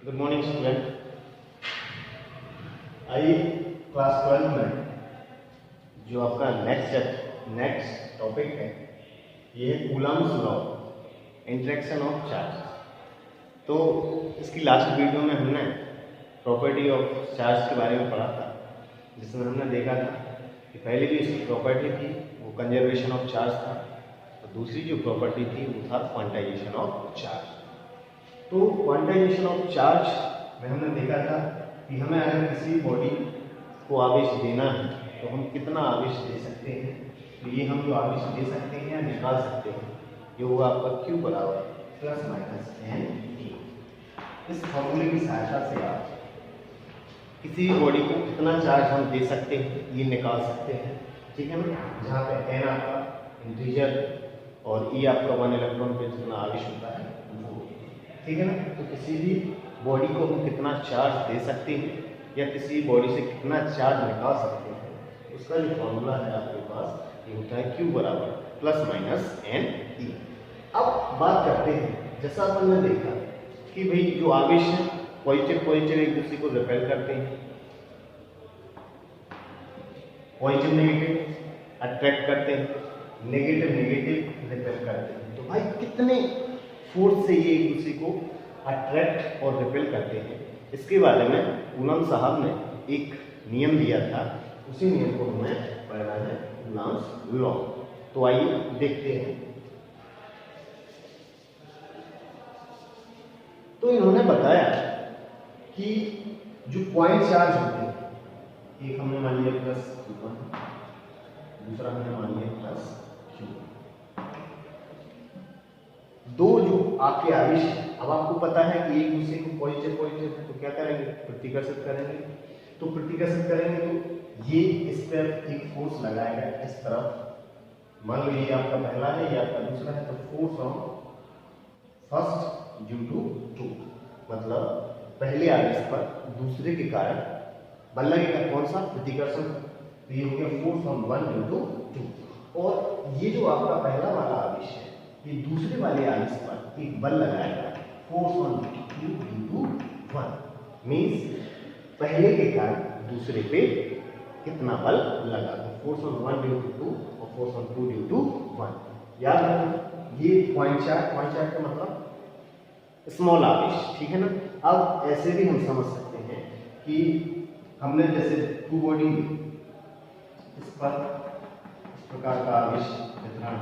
Good morning student. आइए class 12 में जो आपका नेक्स्ट टॉपिक है ये है Coulomb's law, interaction of charge. तो इसकी लास्ट वीडियो में हमने प्रॉपर्टी ऑफ चार्ज के बारे में पढ़ा था, जिसमें हमने देखा था कि पहले भी इसकी प्रॉपर्टी थी वो कंजर्वेशन ऑफ चार्ज था, और दूसरी जो प्रॉपर्टी थी वो था क्वांटाइजेशन ऑफ चार्ज। तो क्वांटाइजेशन ऑफ चार्ज में हमने देखा था कि हमें अगर किसी बॉडी को आवेश देना है तो हम कितना आवेश दे सकते हैं। तो ये हम जो आवेश दे सकते हैं या निकाल सकते हैं ये होगा आपका Q बराबर प्लस माइनस एन टी। इस फॉर्मूले की सहायता से आप किसी भी बॉडी को कितना चार्ज हम दे सकते हैं ये निकाल सकते हैं, ठीक है ना। जहाँ पे एन आपका इंटीजर और ई आपका 1 इलेक्ट्रॉन पे जितना आवेश होता है वो, ठीक है ना। तो किसी भी बॉडी को हम कितना चार्ज दे सकते हैं या किसी बॉडी से कितना चार्ज निकाल सकते हैं, उसका जो फॉर्मूला है आपके पास ये होता है Q बराबर प्लस माइनस एन ई। अब बात करते हैं, जैसा अपन ने देखा कि भाई जो आवेश है पॉजिटिव एक दूसरे को रिपेल करते हैं, पॉजिटिव नेगेटिव अट्रैक्ट करते हैं, नेगेटिव रिपेल करते हैं। तो भाई कितने फोर्स से ये एक दूसरे को अट्रैक्ट और रिपेल करते हैं, इसके बारे में कूलम्ब साहब ने एक नियम दिया था। उसी नियम को हमें पढ़ना है, कूलम्ब्स लॉ। तो आइए देखते हैं। तो इन्होंने बताया कि जो पॉइंट चार्ज होते हैं, एक हमने मान लिया प्लस Q1, दूसरा हमने मान लिया प्लस Q2, दो जो आपके आवेश है। अब आपको पता है कि एक दूसरे को पॉजिटिव है तो क्या करेंगे, प्रतिकर्षित करेंगे। तो प्रतिकर्षित करेंगे तो ये इस पर एक फोर्स लगाएगा इस तरफ। मान लो ये आपका पहला है, ये आपका दूसरा है, तो force on first due to two, मतलब पहले आवेश पर दूसरे के कारण बल लगेगा। कौन सा, प्रतिकर्षण। तो ये हो गया फोर्स ऑन 1 ड्यू टू 2। और ये जो आपका पहला वाला आवेश है ये दूसरे वाले आवेश पर एक बल लगाएगा, force on 2 due to 1। Means पहले के कारण दूसरे पे कितना बल लगा, फोर्स ऑन 1 ड्यू टू 2 और फोर्स ऑन 2 ड्यू टू 1। याद रखना ये पॉइंट चार्ज का मतलब स्मॉल आवेश, ठीक है ना। अब ऐसे भी हम समझ सकते हैं कि हमने जैसे टू बॉडी इस पर इस प्रकार का आवेश वितरण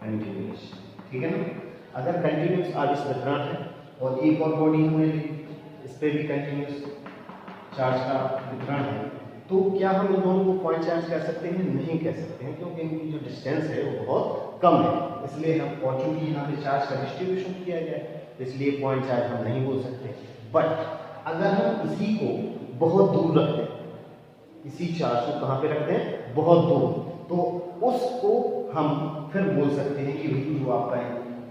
कंटिन्यूस, ठीक है ना। अगर कंटिन्यूस आवेश वितरण है और एक और बॉडी हमें इस पे भी कंटिन्यूस चार्ज का वितरण है, तो क्या हम इन दोनों को पॉइंट चार्ज कर सकते हैं? नहीं कह सकते हैं, क्योंकि इनकी जो डिस्टेंस है वो बहुत कम है। इसलिए हम, और चूंकि यहाँ पे चार्ज का डिस्ट्रीब्यूशन किया गया है तो इसलिए पॉइंट चार्ज हम नहीं बोल सकते। बट अगर हम इसी को बहुत दूर रखते हैं, इसी चार्ज को कहाँ पे रखते हैं, बहुत दूर, तो उसको हम फिर बोल सकते हैं कि जो आपका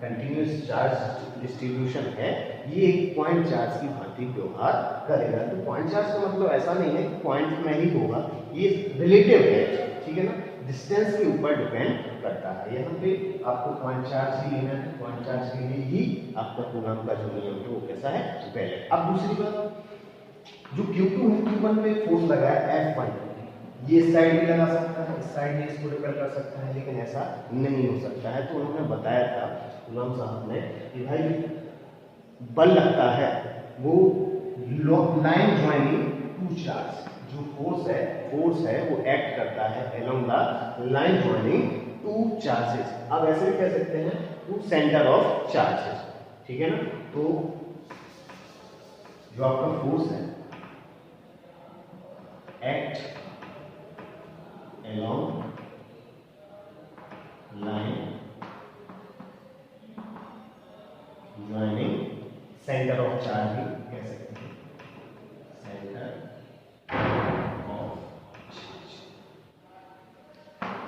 कंटिन्यूस चार्ज डिस्ट्रीब्यूशन है ये एक पॉइंट चार्ज की भांति व्यवहार करेगा। तो पॉइंट चार्ज का मतलब ऐसा नहीं है कि पॉइंट में ही होगा, ये रिलेटिव है, ठीक है ना, डिस्टेंस के ऊपर डिपेंड करता है। यहाँ पे आपको पॉइंट चार्ज ही लेना है, पॉइंट चार्ज के लिए ही आपका कूलम्ब का जो नियम है वो कैसा है, वैलिड। अब दूसरी बात, जो Q2 है, Q1 पे फोर्स लगाया F1, ये इस साइड भी लगा सकता है, इस साइड में इसको रिपेल कर सकता है, लेकिन ऐसा नहीं हो सकता है। तो उन्होंने बताया था कूलम्ब साहब ने कि भाई बल लगता है वो लाइन ज्वाइनिंग टू चार्ज, जो फोर्स है वो एक्ट करता है along the line joining two charges. अब ऐसे भी कह सकते हैं टू सेंटर ऑफ चार्जेस, ठीक है ना। तो जो आपका फोर्स है act along line joining center of charge भी कह सकते हैं, center of charge,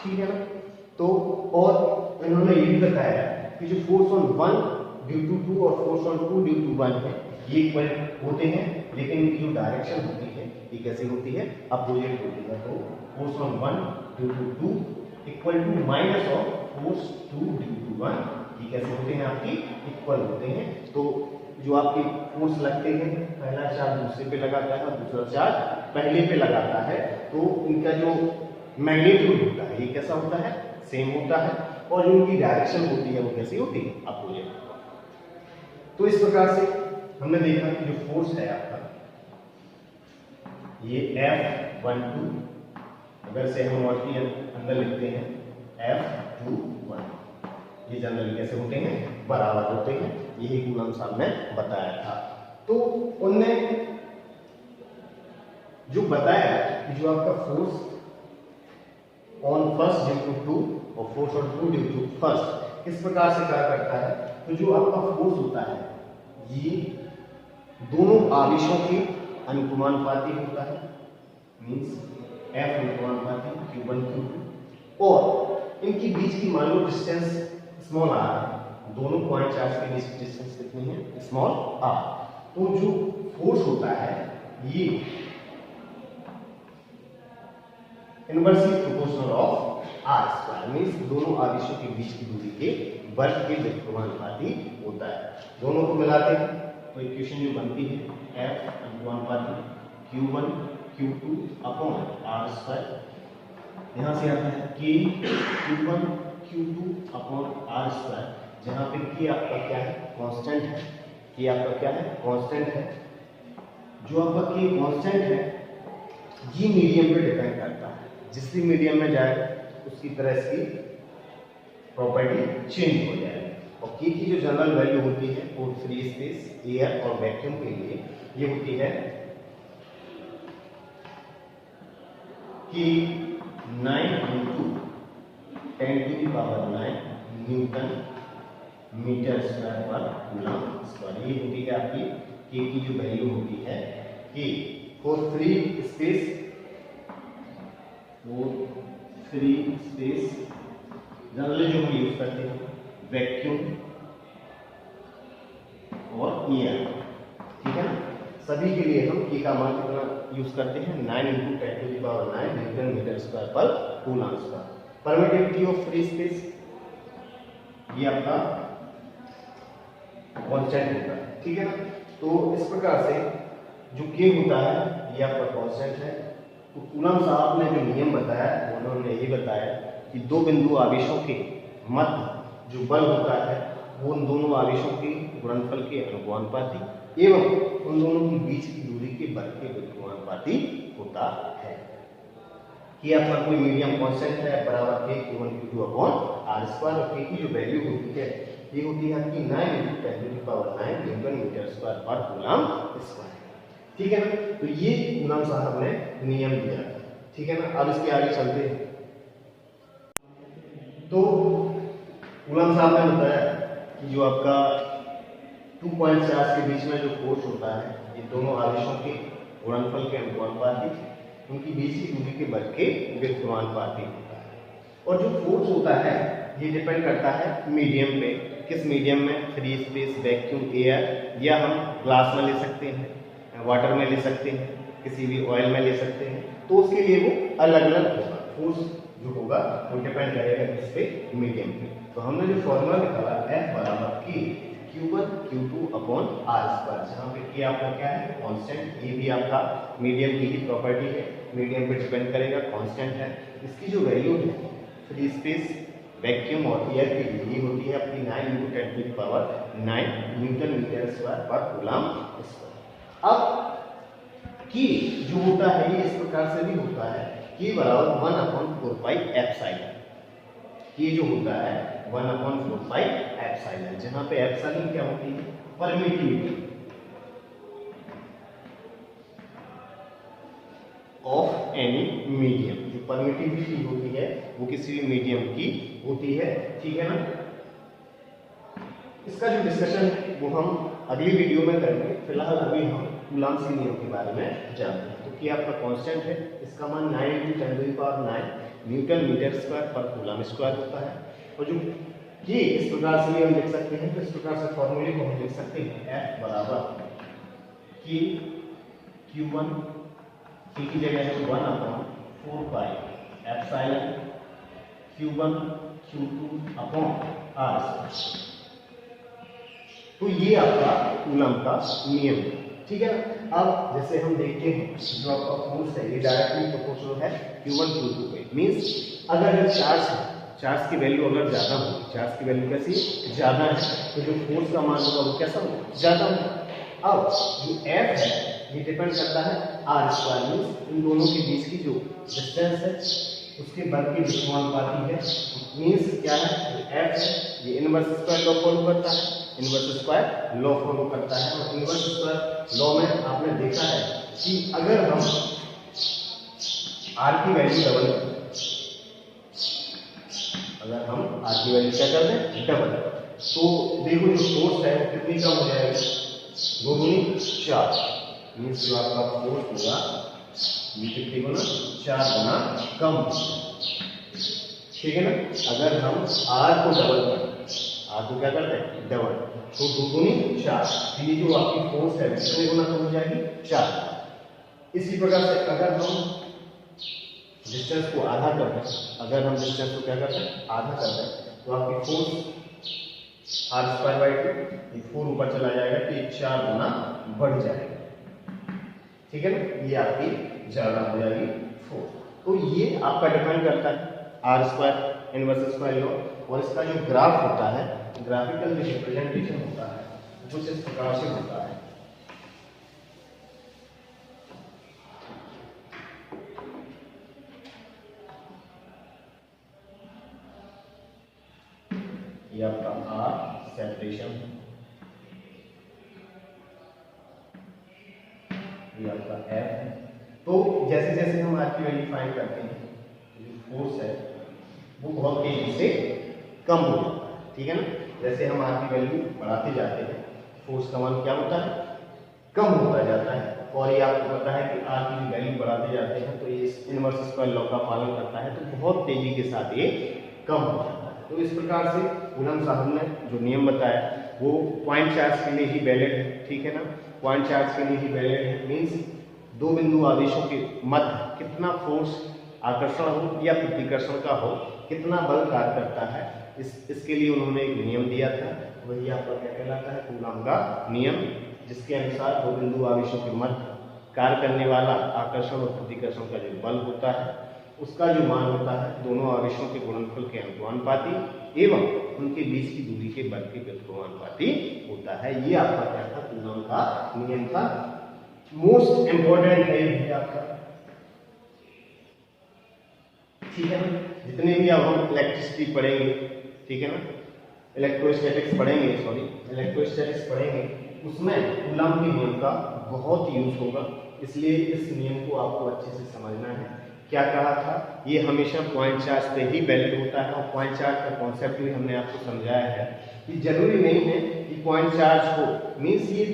ठीक है ना। तो और इन्होंने ये भी बताया कि जो फोर्स ऑन 1 ड्यू टू 2 और फोर्स ऑन 2 ड्यू टू 1 है ये इक्वल होते हैं, लेकिन इनकी जो डायरेक्शन होती है ये कैसी होती है, अपोजिट होती है। तो force on 1 due to 2 equal to minus of force 2 due to 1, ये कैसे होते हैं, आपकी इक्वल होते हैं। तो जो आपके फोर्स लगते हैं, पहला चार्ज दूसरे पे लगाता है और दूसरा चार्ज पहले पे लगाता है, तो इनका जो मैग्नीट्यूड होता है ये कैसा होता है, सेम होता है, और जो इनकी डायरेक्शन होती है वो कैसी होती है, अपोजिट। तो इस प्रकार से हमने देखा कि जो फोर्स है आपका ये F12, अगर से हम और के अंदर लिखते हैं F21, ये जनरली कैसे होते हैं, बराबर होते हैं। यही कूलम साहब ने बताया था। तो उनने जो बताया कि जो आपका force on first due to 2 और force on 2 due to first किस प्रकार से कार्य करता है, तो जो आपका फोर्स होता है ये दोनों आवेशों के अनुपाती होता है, मींस F अनुपाती Q1 Q2, और इनके बीच की मान लो डिस्टेंस स्मॉल r है, दोनों पॉइंट चार्ज के बीच की डिस्टेंस कितनी है, स्मॉल r। तो जो फोर्स होता है ये inversely proportional of r square, means दोनों आवेशों के बीच की दूरी के वर्ग के व्युत्क्रमानुपाती होता है। दोनों को मिलाते हैं तो इक्वेशन जो बनती है F अनुपाती Q1 Q2 upon r square, यहाँ से आता है K Q1 Q2 upon r square, जहाँ पे K आपका क्या है, कांस्टेंट है। K आपका क्या है, कांस्टेंट है। जो आपका K कांस्टेंट है ये मीडियम पे डिपेंड करता है, जिस भी मीडियम में जाएगा उसकी तरह इसकी प्रॉपर्टी चेंज हो जाएगी। और K की जो जनरल वैल्यू होती है वो फ्री स्पेस, एयर और वैक्यूम के लिए ये होती है कि 9 × 10⁹ न्यूटन मीटर स्क्वायर पर कूलम स्क्वायर। ये होती है आपकी K की जो वैल्यू होती है कि फॉर फ्री स्पेस जनरली जो हम यूज करते हैं वैक्यूम और एयर, ठीक है ना, सभी के लिए हम K का मान कितना यूज करते हैं, 9 × 10⁹ न्यूटन मीटर स्क्वायर पर coulomb square. Permittivity of free space ये आपका कांस्टेंट होता है, ठीक है ना। तो इस प्रकार से जो K होता है ये आपका कांस्टेंट है। तो कूलम साहब ने जो नियम बताया उन्होंने ये बताया कि दो बिंदु आवेशों के मध्य जो बल होता है वो उन दोनों आवेशों के गुणनफल के अनुपाती एवं उन दोनों के बीच की दूरी के वर्ग के व्युत्क्रमानुपाती होता है। कि आपका कोई मीडियम कांस्टेंट है बराबर K Q1 Q2 upon r square, और K की जो वैल्यू होती है ये होती है कि 9 × 10⁹ न्यूटन मीटर स्क्वायर पर कूलम स्क्वायर, ठीक है ना। तो ये कूलम साहब ने नियम दिया था, ठीक है ना। अब इसके आगे चलते हैं। तो कूलम साहब ने बताया कि जो आपका 2 पॉइंट चार्ज के बीच में जो फोर्स होता है ये दोनों आवेशों के गुणनफल के अनुपाती, उनकी बीच की दूरी के वर्ग के व्युत्क्रमानुपाती होता है। और जो फोर्स होता है ये डिपेंड करता है मीडियम पे, किस मीडियम में, फ्री स्पेस, वैक्यूम, एयर, या हम ग्लास में ले सकते हैं, वाटर में ले सकते हैं, किसी भी ऑयल में ले सकते हैं। तो उसके लिए वो अलग अलग होगा, फोर्स जो होगा वो डिपेंड करेगा किस पे, मीडियम पे। तो हमने जो फॉर्मूला निकाला F बराबर K Q1 Q2 upon r square, जहाँ पे K आपका क्या है, कांस्टेंट। ये भी आपका मीडियम की ही प्रॉपर्टी है, मीडियम पे डिपेंड करेगा, कांस्टेंट है। इसकी जो वैल्यू है फ्री स्पेस, वैक्यूम और एयर की वैल्यू होती है अपनी 9 × 10⁹ न्यूटन मीटर स्क्वायर पर कूलम स्क्वायर। अब K जो होता है ये इस प्रकार से भी होता है K बराबर 1/4πε। K जो होता है 1/4πε, जहां पे एप्सिलॉन क्या होती है, परमिटिविटी ऑफ एनी मीडियम। जो परमिटिविटी होती है वो किसी भी मीडियम की होती है, ठीक है ना। इसका जो डिस्कशन है वो हम अगली वीडियो में करेंगे। फिलहाल अभी हम कूलम्ब के नियम के बारे में जानते हैं। तो K आपका कांस्टेंट है, इसका मान 9 × 10⁹ न्यूटन मीटर स्क्वायर पर कूलम स्क्वायर होता है। और जो K इस प्रकार से भी हम लिख सकते हैं, तो इस प्रकार से फॉर्मूले को हम लिख सकते हैं F बराबर K Q1, K की जगह है 1/4πε Q1 Q2 upon r square. तो ये आपका कूलम का नियम है, ठीक है ना। अब जैसे हम देखते हैं जो आपका फोर्स है ये डायरेक्टली प्रोपोर्शनल है Q1 Q2 पे। मींस अगर जो चार्ज है, चार्ज की वैल्यू अगर ज़्यादा हो, चार्ज की वैल्यू कैसी ज़्यादा है, तो जो फोर्स का मान होगा वो कैसा होगा, ज़्यादा होगा। अब जो F है ये डिपेंड करता है R², मींस इन दोनों के बीच की जो डिस्टेंस है उसके वर्ग के समानुपाती है। मींस क्या है, F है ये इनवर्स स्क्वायर लॉ फॉलो करता है, इनवर्स स्क्वायर लॉ फॉलो करता है। और इनवर्स स्क्वायर लॉ में आपने देखा है कि अगर हम R की वैल्यू डबल करें, अगर हम R की वैल्यू क्या कर दें डबल, तो देखो जो फोर्स है वो कितनी कम हो जाएगी, 2 दूनी 4। मीन्स जो आपका फोर्स होगा ये कितनी गुना 4 गुना कम, ठीक है ना। अगर हम R को डबल करें, R को क्या करते हैं डबल, तो 2 दूनी 4, ये जो आपकी फोर्स है कितने गुना कम हो जाएगी 4। इसी प्रकार से अगर हम डिस्टेंस को आधा कर दें, अगर हम डिस्टेंस को क्या करते हैं आधा कर दें, तो आपकी फोर्स R²/2 ये 4 ऊपर चला जाएगा तो ये 4 गुना बढ़ जाएगा, ठीक है ना। ये आपकी ज्यादा हो जाएगी फोर्स। तो ये आपका डिपेंड करता है R² इनवर्स स्क्वायर लॉ। और इसका जो ग्राफ होता है, ग्राफिकल जो रिप्रेजेंटेशन होता है कुछ इस प्रकार से होता है। ये आपका R सेपरेशन, ये आपका F है। तो जैसे जैसे हम R की वैल्यू फाइंड करते हैं, जो फोर्स है वो बहुत तेजी से कम हो जाता है, ठीक है ना। जैसे हम R की वैल्यू बढ़ाते जाते हैं, फोर्स का मान क्या होता है कम होता जाता है। और ये आपको पता है कि R की वैल्यू बढ़ाते जाते हैं तो ये इनवर्स स्क्वायर लॉ का पालन करता है, तो बहुत तेजी के साथ ये कम हो जाता है। तो इस प्रकार से कूलम साहब ने जो नियम बताया वो पॉइंट चार्ज के लिए ही वैलिड है, ठीक है ना। पॉइंट चार्ज के लिए ही वैलिड है। मीन्स दो बिंदु आवेशों के मध्य कितना फोर्स आकर्षण हो या प्रतिकर्षण का हो, कितना बल कार्य करता है, इसके लिए उन्होंने एक नियम दिया था। वही आपका क्या कहलाता है कूलम का नियम, जिसके अनुसार दो बिंदु आवेशों के मध्य कार्य करने वाला आकर्षण और प्रतिकर्षण का जो बल होता है उसका जो मान होता है दोनों आवेशों के गुणनफल के अनुपाती एवं उनके बीच की दूरी के बल के व्युत्क्रमानुपाती होता है। ये आपका क्या था कूलम का नियम था। मोस्ट इंपोर्टेंट है ये आपका, ठीक है ना। जितने भी अब हम इलेक्ट्रिसिटी पढ़ेंगे, ठीक है ना, इलेक्ट्रोस्टैटिक्स पढ़ेंगे, इलेक्ट्रोस्टैटिक्स पढ़ेंगे, उसमें कूलम के नियम का बहुत यूज होगा। इसलिए इस नियम को आपको अच्छे से समझना है। क्या कहा था, ये हमेशा पॉइंट चार्ज पे ही वैलिड होता है। और पॉइंट चार्ज का कॉन्सेप्ट भी हमने आपको समझाया है कि जरूरी नहीं है कि पॉइंट चार्ज हो। मीन्स ये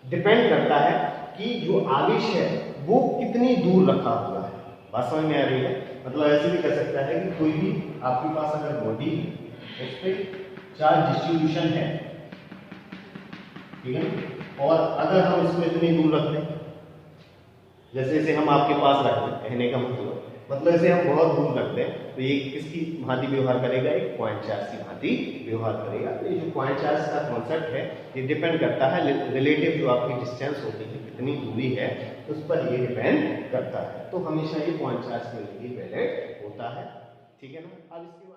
डिपेंड करता है कि जो आवेश है वो कितनी दूर रखा हुआ है। बात समझ में आ रही है। मतलब ऐसे भी कर सकता है कि कोई भी आपके पास अगर बॉडी है उस पर चार्ज डिस्ट्रीब्यूशन है, ठीक है, और अगर हम इसको इतनी दूर रख दें, जैसे जैसे हम आपके पास रख दें, कहने का मतलब इसे हम बहुत दूर रख दें तो ये किसकी भांति व्यवहार करेगा, एक पॉइंट चार्ज की भांति व्यवहार करेगा। तो ये जो पॉइंट चार्ज का कॉन्सेप्ट है ये डिपेंड करता है रिलेटिव जो आपकी डिस्टेंस होती है, कितनी दूरी है उस पर ये डिपेंड करता है। तो हमेशा ये पॉइंट चार्ज के लिए वैलिड होता है, ठीक है ना। अब इसके